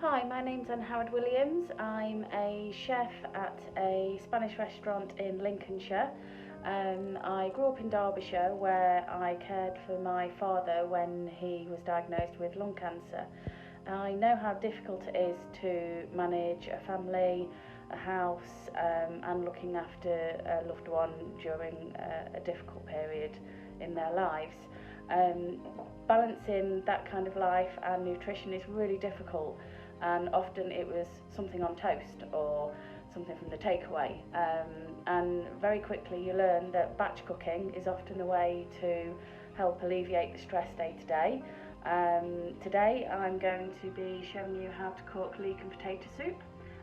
Hi, my name's Howard Williams. I'm a chef at a Spanish restaurant in Lincolnshire. I grew up in Derbyshire where I cared for my father when he was diagnosed with lung cancer. I know how difficult it is to manage a family, a house, and looking after a loved one during a difficult period in their lives. Um, Balancing that kind of life and nutrition is really difficult, and often it was something on toast or something from the takeaway. And very quickly you learn that batch cooking is often a way to help alleviate the stress day to day. Today I'm going to be showing you how to cook leek and potato soup.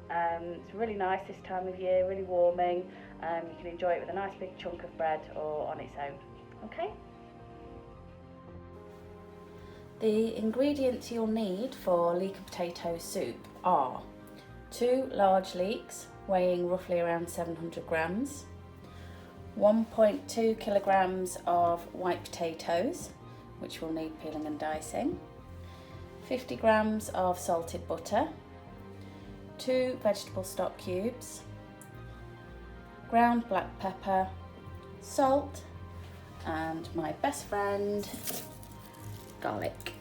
It's really nice this time of year, really warming. You can enjoy it with a nice big chunk of bread or on its own. Okay? The ingredients you'll need for leek and potato soup are 2 large leeks weighing roughly around 700 grams, 1.2 kilograms of white potatoes, which will need peeling and dicing, 50 grams of salted butter, 2 vegetable stock cubes, ground black pepper, salt, and my best friend, garlic.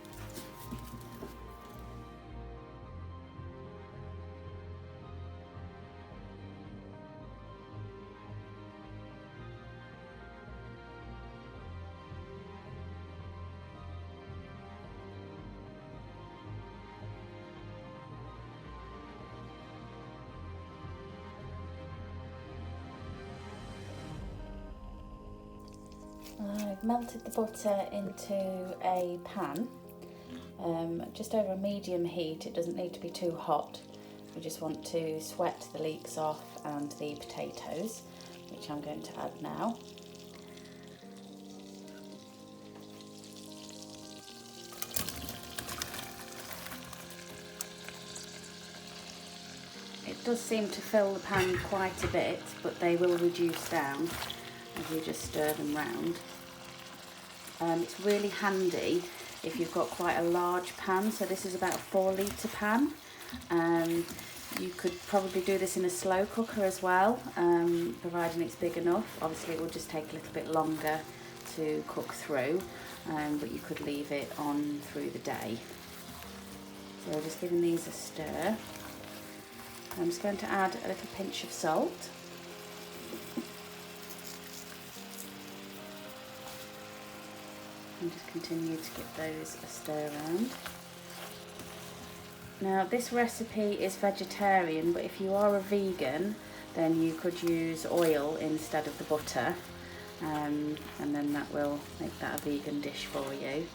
I've melted the butter into a pan, just over a medium heat. It doesn't need to be too hot. We just want to sweat the leeks off and the potatoes, which I'm going to add now. It does seem to fill the pan quite a bit, but they will reduce down as you just stir them round. It's really handy if you've got quite a large pan, so this is about a 4 litre pan. You could probably do this in a slow cooker as well, providing it's big enough. Obviously it will just take a little bit longer to cook through, but you could leave it on through the day. So just giving these a stir. I'm just going to add a little pinch of salt. And just continue to give those a stir around. Now this recipe is vegetarian, but if you are a vegan then you could use oil instead of the butter, and then that will make that a vegan dish for you.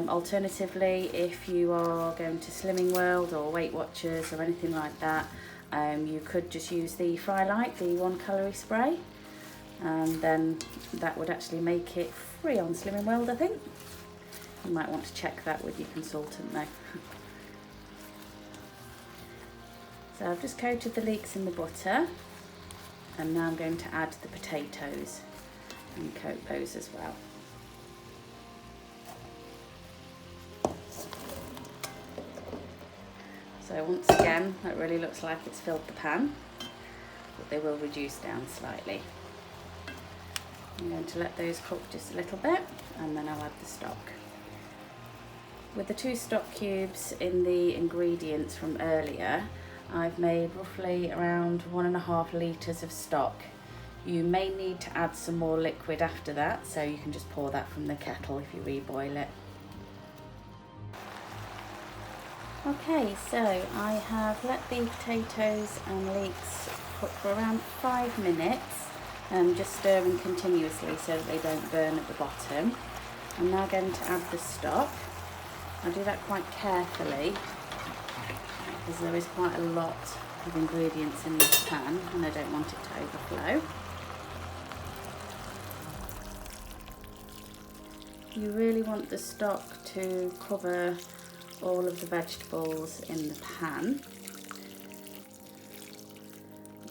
Alternatively, if you are going to Slimming World or Weight Watchers or anything like that, you could just use the Fry Light, the 1 calorie spray, and then that would actually make it free on Slimming World, I think. You might want to check that with your consultant though. So I've just coated the leeks in the butter, and now I'm going to add the potatoes and coat those as well. So once again, that really looks like it's filled the pan, but they will reduce down slightly. I'm going to let those cook just a little bit, and then I'll add the stock. With the 2 stock cubes in the ingredients from earlier, I've made roughly around 1.5 litres of stock. You may need to add some more liquid after that, so you can just pour that from the kettle if you reboil it. Okay, so I have let the potatoes and leeks cook for around 5 minutes, just stirring continuously so that they don't burn at the bottom. I'm now going to add the stock. I do that quite carefully because there is quite a lot of ingredients in this pan and I don't want it to overflow. You really want the stock to cover all of the vegetables in the pan,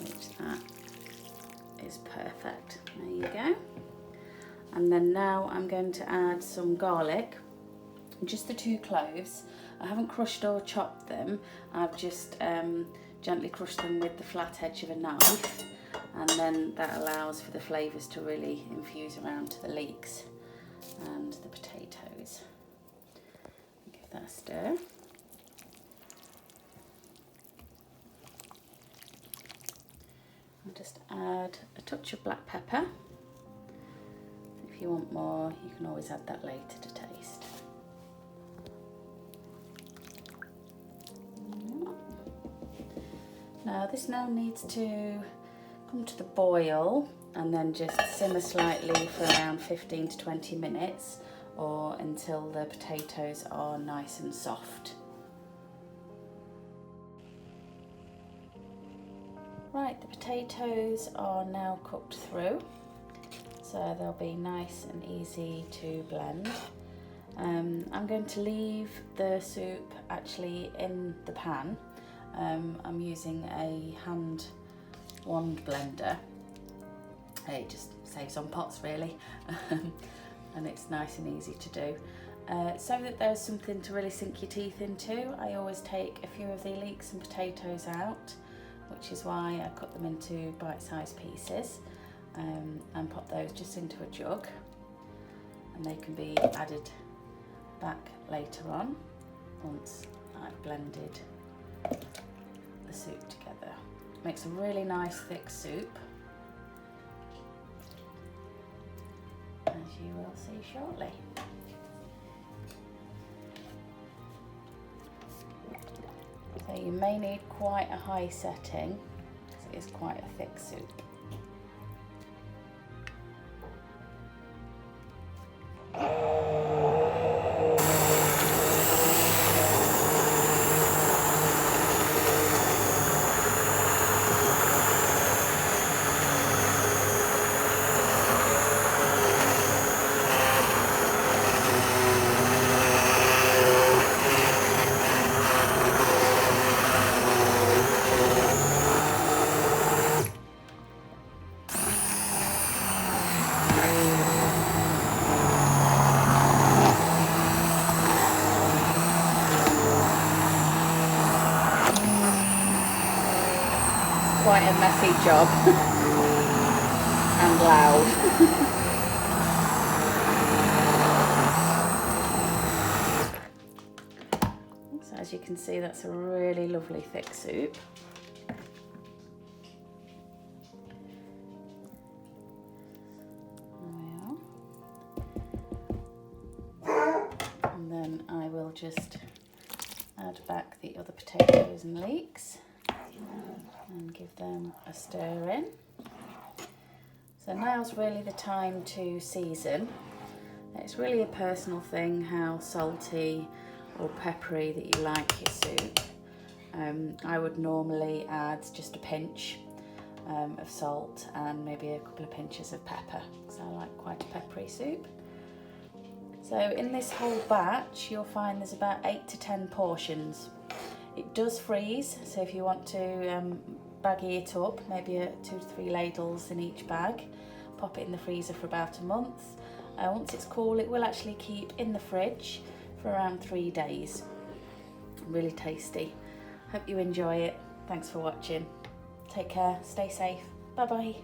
which that is perfect. There you go. And then now I'm going to add some garlic. just the 2 cloves. I haven't crushed or chopped them, I've just gently crushed them with the flat edge of a knife, and then that allows for the flavours to really infuse around to the leeks and the potatoes. Give that a stir. I'll just add a touch of black pepper. If you want more, you can always add that later to taste. Now this now needs to come to the boil and then just simmer slightly for around 15 to 20 minutes, or until the potatoes are nice and soft. Right, the potatoes are now cooked through, so they'll be nice and easy to blend. I'm going to leave the soup actually in the pan. I'm using a hand wand blender. It just saves on pots really, and it's nice and easy to do. So that there's something to really sink your teeth into, I always take a few of the leeks and potatoes out, which is why I cut them into bite-sized pieces, and pop those just into a jug, and they can be added back later on once I've blended the soup together. Makes a really nice thick soup, as you will see shortly. So you may need quite a high setting, because it is quite a thick soup. Quite a messy job and loud. So as you can see, that's a really lovely thick soup. There we are. And then I will just add back the other potatoes and leeks and give them a stir in. So now's really the time to season. It's really a personal thing how salty or peppery that you like your soup. I would normally add just a pinch of salt and maybe a couple of pinches of pepper, because I like quite a peppery soup. So in this whole batch you'll find there's about 8 to 10 portions. It does freeze, so if you want to baggy it up, maybe 2 to 3 ladles in each bag, pop it in the freezer for about a month. Once it's cool, it will actually keep in the fridge for around 3 days. Really tasty. Hope you enjoy it. Thanks for watching. Take care, stay safe. Bye bye.